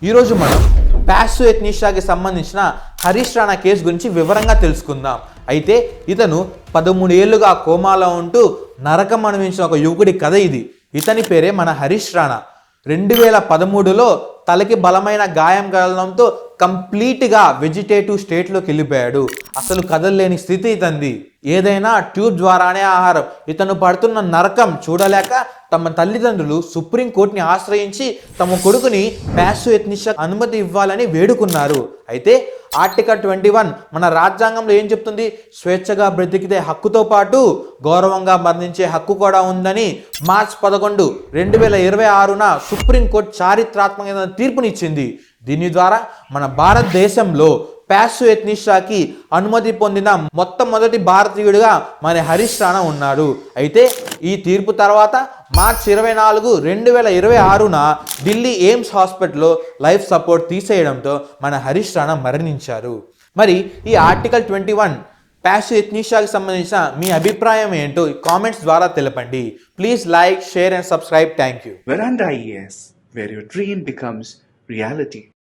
ఈరోజు మనం ప్యాసివ్ ఎథ్నిషియాకి సంబంధించిన హరీష్ రాణా కేసు గురించి వివరంగా తెలుసుకుందాం. అయితే ఇతను 13 ఏళ్లుగా కోమాలో ఉంటూ నరకం అనుభవించిన ఒక యువకుడి కథ ఇది. ఇతని పేరే మన హరీష్ రాణా. 2013లో తలకి బలమైన గాయం కలగడంతో కంప్లీట్గా వెజిటేటివ్ స్టేట్లోకి వెళ్ళిపోయాడు. అసలు కదలలేని స్థితి ఇతంది. ఏదైనా ట్యూబ్ ద్వారానే ఆహారం. ఇతను పడుతున్న నరకం చూడలేక తమ తల్లిదండ్రులు సుప్రీంకోర్టుని ఆశ్రయించి తమ కొడుకుని ప్యాసివ్ ఎథ్నిషియా అనుమతి ఇవ్వాలని వేడుకున్నారు. అయితే ఆర్టికల్ 21 మన రాజ్యాంగంలో ఏం చెప్తుంది? స్వేచ్ఛగా బ్రతికితే హక్కుతో పాటు గౌరవంగా మరణించే హక్కు కూడా ఉందని మార్చి 11, 2026న సుప్రీంకోర్టు చారిత్రాత్మకమైన తీర్పునిచ్చింది. దీని ద్వారా మన భారతదేశంలో ప్యాసివ్ ఎథ్నిషియాకి అనుమతి పొందిన మొట్టమొదటి భారతీయుడిగా మన హరీష్ రాణా ఉన్నాడు. అయితే ఈ తీర్పు తర్వాత మార్చి 24, 2026న ఢిల్లీ ఎయిమ్స్ హాస్పిటల్లో లైఫ్ సపోర్ట్ తీసేయడంతో మన హరీష్ రాణా మరణించారు. మరి ఈ ఆర్టికల్ 21 ప్యాసివ్ ఎథ్నిషియాకి సంబంధించిన మీ అభిప్రాయం ఏంటో కామెంట్స్ ద్వారా తెలపండి. Please like, share and subscribe. Thank you. Veranda IAS, where your dream becomes reality.